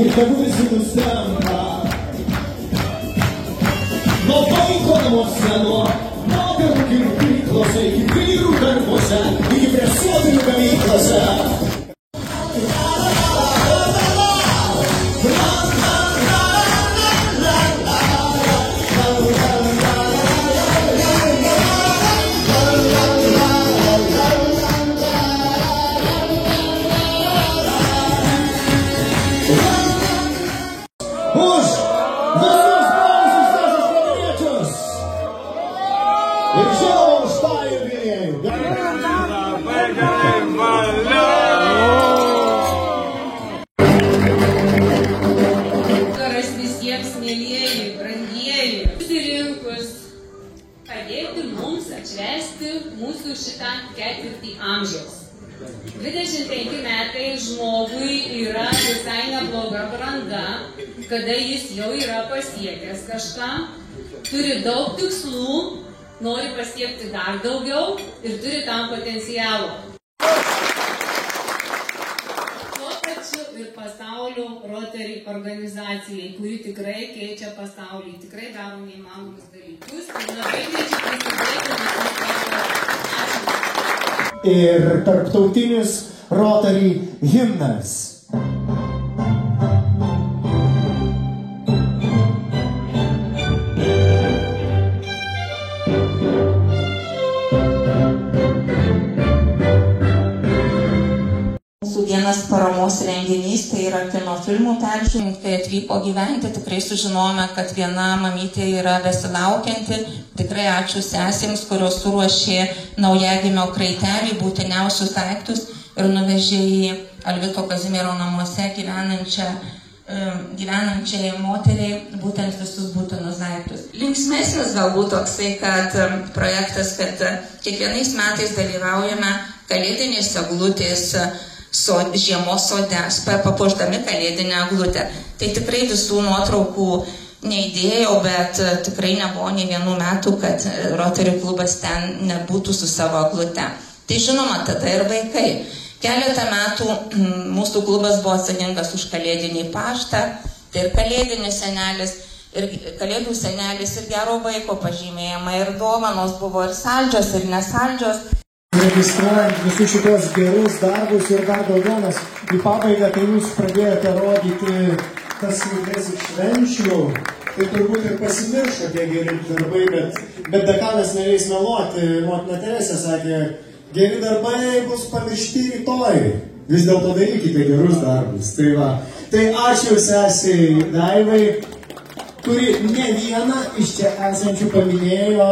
ir tegu visi nustemba. Nuo vaiko namuose, nuo moterų kirpyklose, iki vyrų darbuose, iki presuotinių gamyklose. Vakaras visiems mielieji, brangieji, susirinkus padėti mums atšvęsti mūsų šitą ketvirtį amžiaus. 25 metai žmogui yra visai nebloga branda, kada jis jau yra pasiekęs kažką, turi daug tikslų, nori pasiekti dar daugiau ir turi tam potencialo. Tuo pačiu ir pasaulio Rotary organizacijai, kuri tikrai keičia pasaulį, tikrai daro neįmanomus dalykus ir labai kviečiu prisidėti visus. Ir tarptautinis Rotary himnas. Mūsų vienas paramos renginys, tai yra kino filmų peržiūrėjimai. Kai atvyko gyventi, tikrai sužinojome, kad viena mamytė yra besilaukianti. Tikrai ačiū sesėms, kurios suruošė naujagimio kraitelį, būtiniausius daiktus ir nuvežė į Alvito Kazimiero namuose gyvenančiai moteriai būtent visus būtinus daiktus. Linksmesnis galbūt toksai, kad projektas, kad kiekvienais metais dalyvaujame kalėdinės eglutės žiemos sode, papuošdami kalėdinę eglutę. Tai tikrai visų nuotraukų neįdėjau, bet tikrai nebuvo nei vienų metų, kad Rotary klubas ten nebūtų su savo eglute. Tai žinoma, tada ir vaikai. Keletą metų mūsų klubas buvo atsakingas už kalėdinį paštą, tai ir kalėdinis senelis, ir kalėdų senelis, ir gero vaiko pažymėjimai, ir dovanos buvo ir saldžios, ir nesaldžios. Registruojant visus šitos gerus darbus ir dar daugiau, nes į pabaigą, kai jūs pradėjote rodyti tas smulkes iš švenčių, tai turbūt ir pasimiršo tie geri darbai, bet dekanas neleis meluoti. Motina Teresė sakė, geri darbai bus pamiršti rytoj. Vis dėlto darykite gerus darbus. Tai va. Tai ačiū sesiai Daivai, kuri ne vieną iš čia esančių paminėjo.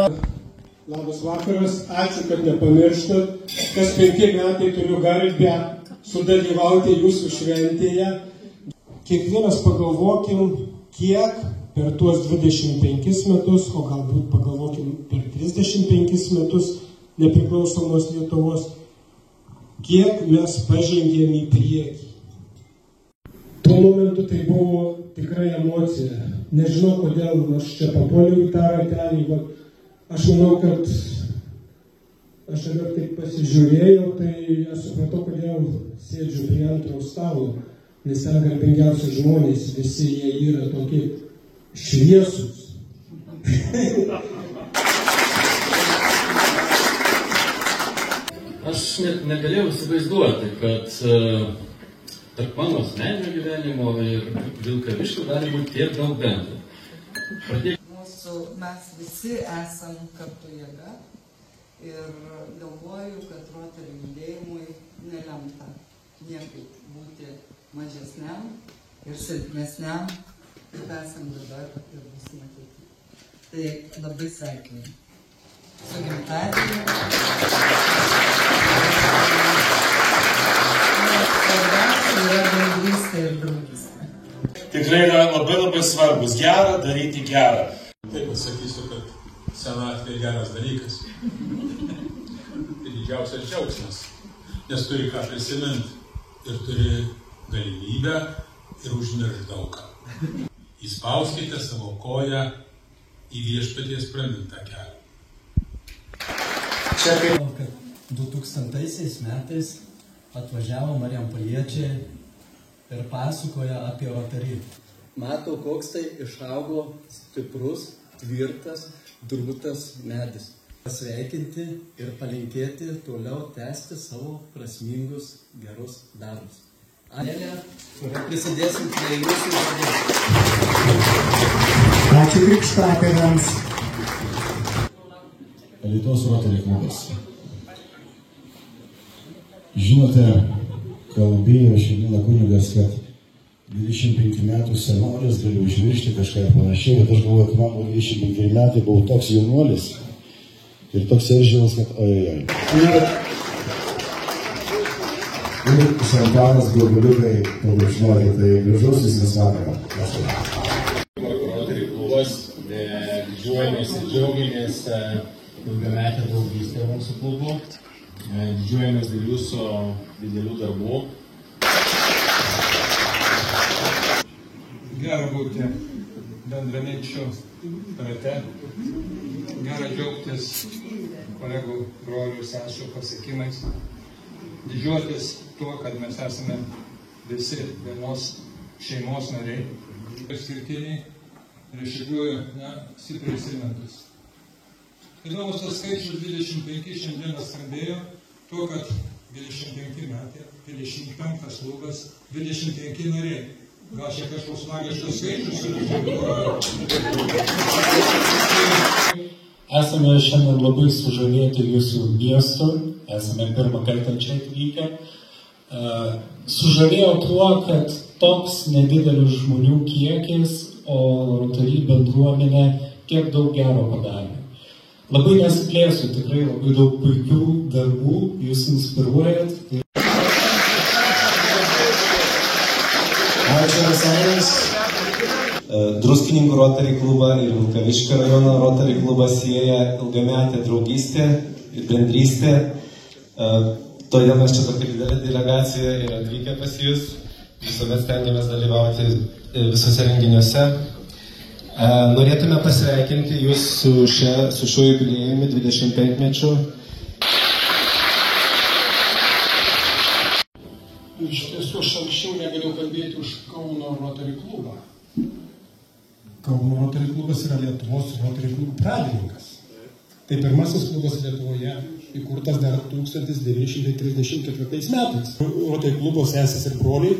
Labas vakaras, ačiū, kad nepamirštat. Kas 5 metai turiu garbę sudalyvauti jūsų šventėje. Kiekvienas pagalvokim, kiek per tuos 25 metus, o galbūt pagalvokim per 35 metus nepriklausomos Lietuvos, kiek mes pažengėm į priekį. Tuo momentu tai buvo tikrai emocija. Nežinau, kodėl aš čia papuoliau į tą ratelį. Aš manau, kad aš dabar taip pasižiūrėjau, tai aš supratau, kodėl sėdžiu prie antro stalo, nes ten garbingiausi žmonės, visi jie yra tokie šviesus. Aš net negalėjau įsivaizduoti, kad tarp mano asmeninio gyvenimo ir Vilkaviškio gali būti tiek daug bendro. Mes visi esam kartu jėga ir galvoju, kad Rotary judėjimui nelemta niekaip būti mažesniam ir silpnesniam, kaip esam dabar ir būsim ateityje. Tai labai sveikinu. Su gimtadieniu. Svarbiausia yra bendrystė ir draugystė. Tikrai yra labai svarbus. Gera daryti gerą. Taip pasakysiu, kad senatvė geras dalykas. Tai didžiausias džiaugsmas, nes turi ką prisiminti ir turi galimybę ir užmiršti daug ką. Įspauskite savo koją į viešpaties pramintą kelią. Čia kaip 2000 metais atvažiavo marijampoliečiai ir pasakoja apie Rotary. Matau, koks tai išaugo stiprus, tvirtas, drūtas medis. Pasveikinti ir palinkėti toliau tęsti savo prasmingus gerus darbus. Anelė, kuria prisidėsim prie jūsų darbų. Ačiū krikštatėviams. Alytaus Rotary klubas. Žinote, kalbėjo šiandieną kunigas, kad 25 metų senolis, galiu užmiršti kažką panašiai, bet aš galvoju, kad man buvo 25 metai, buvau toks jaunuolis ir toks eržylas, kad ojojoj. Ir šampanas, globaliukai, pagurkšnoti, tai gražus viskas vakaro. Rotary klubas, didžiuojamės ir džiaugiamės ilgametę draugystę mūsų klubu, didžiuojamės dėl jūsų didelių darbų. Gera būti bendraminčių rate, gera džiaugtis kolegų, brolių, sesų pasiekimais, didžiuotis tuo, kad mes esame visi vienos šeimos nariai, skirtiniai ir iš tikrųjų stipriai įsimentus. Įdomus tas skaičius 25 šiandieną skambėjo tuo, kad 25 metai, 25 klubas, 25 nariai. Gal čia kažkoks magiškas skaičius? Esame šiandien labai sužavėti jūsų miestu, esame pirmą kartą čia atvykę. Sužavėjo tuo, kad toks nedidelis žmonių kiekis, o Rotary bendruomenė tiek daug gero padarė. Labai nesiplėsiu, tikrai labai daug puikių darbų, jūs inspiruojat. Ačiū visiems. Druskininkų Rotary klubą ir Vilkaviškio rajono Rotary klubą sieja ilgametė draugystė ir bendrystė. Todėl mes čia tokia didelė delegacija ir atvykę pas jūs. Visuomet stengiamės dalyvauti visose renginiuose. Norėtume pasveikinti jūs su šiuo jubiliejumi 25-mečiu. Iš tiesų, aš anksčiau negaliu kalbėti už Kauno Rotary klubą. Kauno Rotary klubas yra Lietuvos Rotary klubų pradininkas. Tai pirmasis klubas Lietuvoje, įkurtas dar 1934 metais. Rotary klubo sesės ir broliai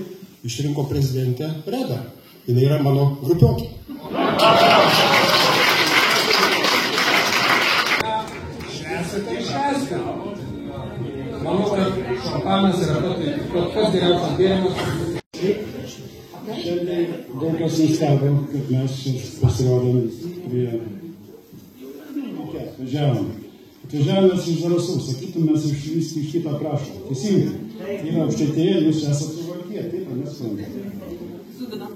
išrinko prezidentę Redą. Jis yra mano grupiokė. Manau, kad šampanas yra pats geriausias gėrimas. Šiandien daug kas nustebo, kad mes pasirodėme prie... Atvažiavome iš Zarasų, sakytum, mes iš kitą kraštą. Teisingai, yra Aukštaitija, jūs esate Suvalkija, taip, mes suprantate.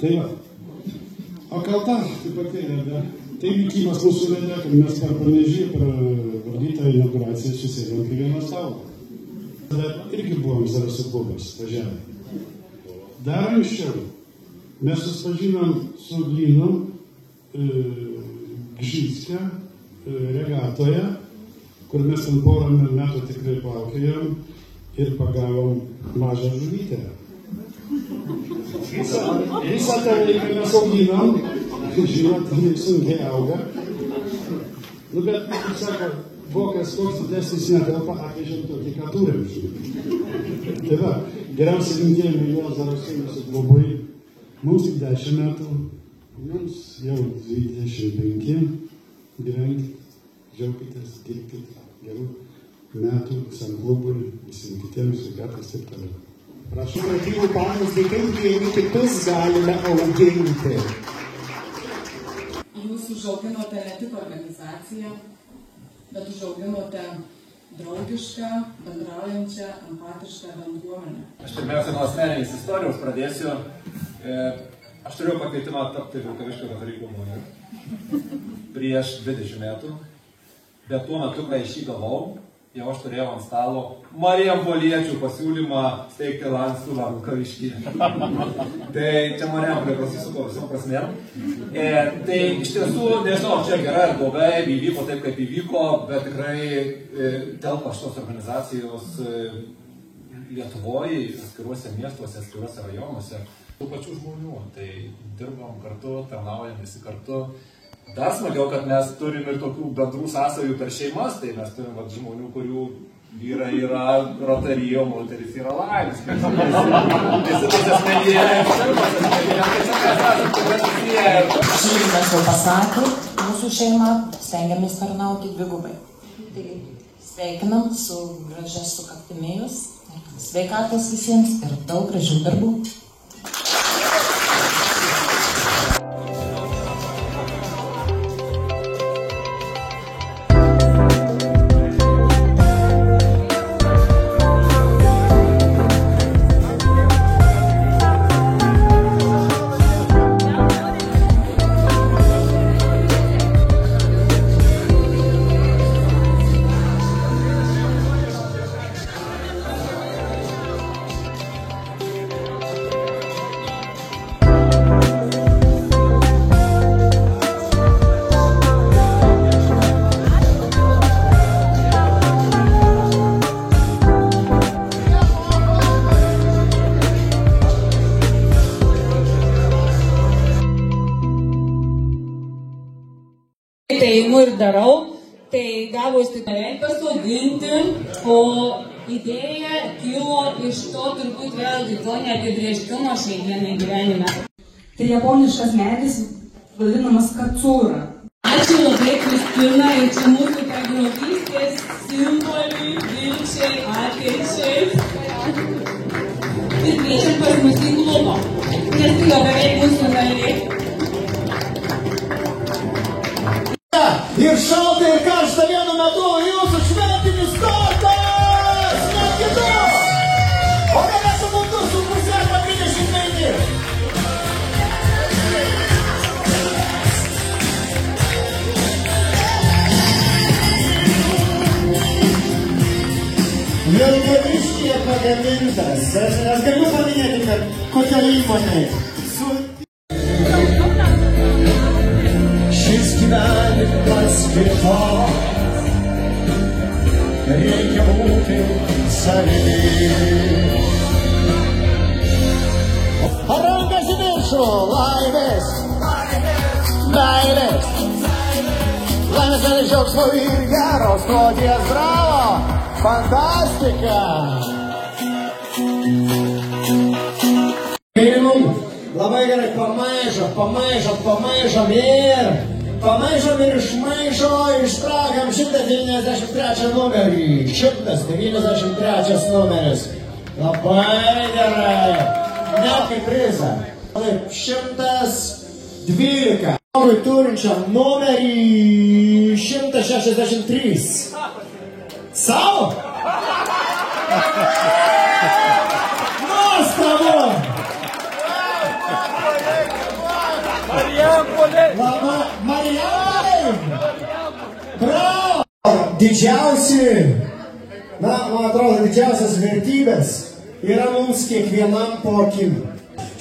Tai va. O kalta, taip pat yra, tai likimas mūsų vedė, kad mes per Panežį, per vardytą inauguraciją susėdėm prie vieno stalo. Irgi buvom Zarasų klubas, važiavę. Dar anksčiau mes susipažinom su Linu Gžycke regatoje, kur mes ten porą metų tikrai plaukėjom ir pagavom mažą žuvytę. Visą tą laiką mes auginom, žinot, sunkiai auga. Nu, bet, kaip sako, vokas koks didesnis netelpa, atvežėm tokį, ką turim. Tai va, geriausiai linkėjome jo Zarasų mūsų klubui. Mums tik 10 metų, jums jau 25. Gyvenkit, džiaukitės, dirbkit, gerų metų visam klubui, visiems kitiems, sveikatos ir toliau. Prašau, Rotary pavyzdį, kaip vieni kitus galime auginti. Jūs užauginote ne tik organizaciją, bet užauginote draugišką, bendraujančią, empatišką bendruomenę. Aš pirmiausia nuo asmeninės istorijos pradėsiu. Aš turėjau pakvietimą tapti Vilkaviškio Rotary klubu prieš 20 metų, bet tuo metu, kai aš jį gavau, jau aš turėjau ant stalo Marijampoliečių pasiūlymą steigti Landskulą Vilkaviškyje. Tai čia Marijampolė prasisuko visom prasmėm. Tai iš tiesų, nežinau, čia gerai ar blogai, įvyko taip, kaip įvyko, bet tikrai telpa šitos organizacijos Lietuvoje, atskiruose miestuose, atskiruose rajonuose. tų pačių žmonių. Tai dirbam kartu, tarnaujam visi kartu. Dar smagiau, kad mes turim ir tokių bendrų sąsajų per šeimas, tai mes turim žmonių, kurių vyrai yra Rotary, o moteris yra Lions. Visi tos asmenybės, Šįrytas jau pasakė, mūsų šeima stengiamės tarnauti dvigubai. Tai sveikinam su gražia sukaktimėjus, sveikatos visiems ir daug gražių darbų. Tai imu ir darau, tai gavosi beveik pasodinti, o idėja kilo iš to turbūt vėlgi to neapibrėžtumo šiandienai gyvenime. Tai japoniškas medis vadinamas katsura. Ačiū labai, Kristina, ir čia mūsų ta draugystės simboliui, vilčiai, ateičiai. Ir kviečiam pas mus į klubą, nes tai jau beveik mūsų nariai. Ir šalta ir karšta vienu metu jūsų šventinis tortas! Net kitus! O galėsų būtų su pusė arba 25. Vilkaviškyje pagamintas. Aš galiu paminėti, kad kokia įmonė. Šis gyvenimas kito, reikia būti savimi. Rankas į viršų, laimės, meilės, laimės ir džiaugsmo ir geros kloties, bravo, fantastika. Minimum, labai gerai, pamaižom ir ištraukiam 193 numerį. 193 numeris. Labai gerai. Net kaip prizą. 112. Turinčiam numerį 163. Sau? Nuostabu! Marijampolė! Bravo! Didžiausi, man atrodo, didžiausias vertybės yra mums kiekvienam po akim.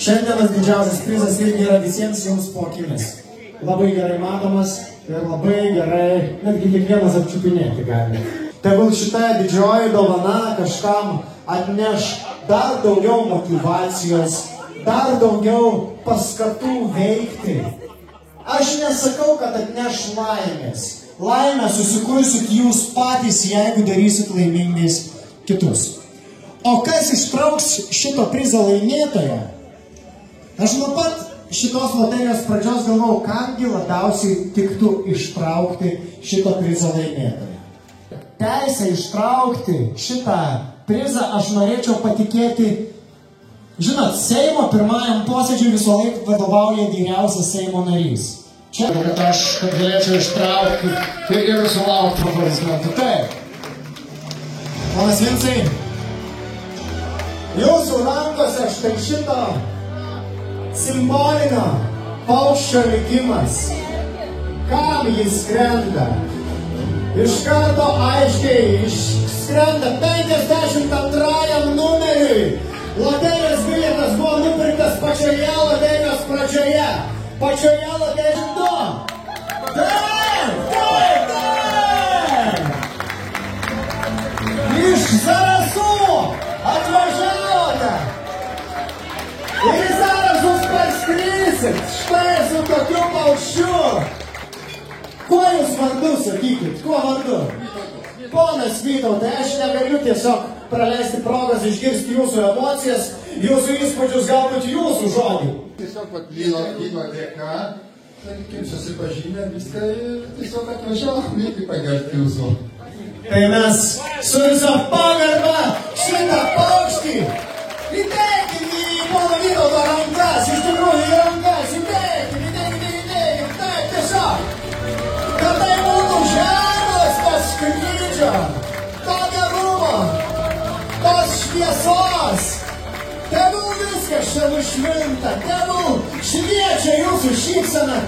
Šiandienas didžiausias prizas irgi yra visiems jums po akimis. Labai gerai matomas ir labai gerai, netgi kiekvienas apčiupinėti gali. Tegul šita didžioji dovana kažkam atneš dar daugiau motyvacijos, dar daugiau paskatų veikti. Aš nesakau, kad atneš laimės. Laimę susikursit jūs patys, jeigu darysit laimingais kitus. O kas ištrauks šito prizo laimėtoją? Aš nuo pat šitos loterijos pradžios galvojau, kamgi labiausiai tiktų ištraukti šito prizo laimėtoją. Teisę ištraukti šitą prizą aš norėčiau patikėti. Žinot, Seimo pirmajam posėdžiui visą laiką vadovauja vyriausias Seimo narys. Čia, kad aš galėčiau ištraukti ir sulaukti aplodismentų. Taip. Ponas Vincai, jūsų rankose štai šito simbolinio paukščio likimas. Kam jis skrenda? Iš karto aiškiai skrenda 52 numeriui. Loterijos bilietas buvo nupirktas pačioje loterijos pradžioje. Pačioje loterijos du. Taip! Iš Zarasų atvažiavote. Ir į Zarasų jūs sakykit, kuo vardu? Ponas Vytautai, aš negaliu tiesiog praleisti progos išgirsti jūsų emocijas, jūsų įspūdžius, galbūt jūsų žodį. Tiesiog pat vyno dėka, sakykim, susipažinę viską ir tiesiog atvažiavom irgi pagerbti jūsų. Tai mes su visą pagarbą šitą paukštį įdėkim į pono Vytauto rankas, iš tikrųjų į rankas, įdėkim, taip tiesiog, kad tai būtų ženklas tas skrydžio, to gerumo, tos šviesos, tegul viskas čia nušvinta, tegul šviečia jūsų šypsena.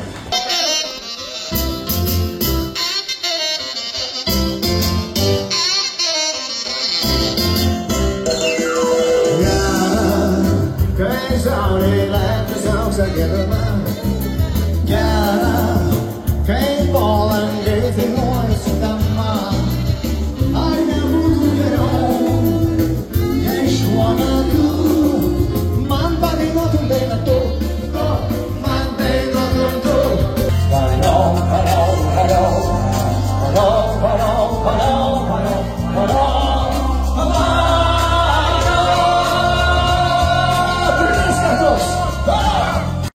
Kai saulė lekia sausą giedamą,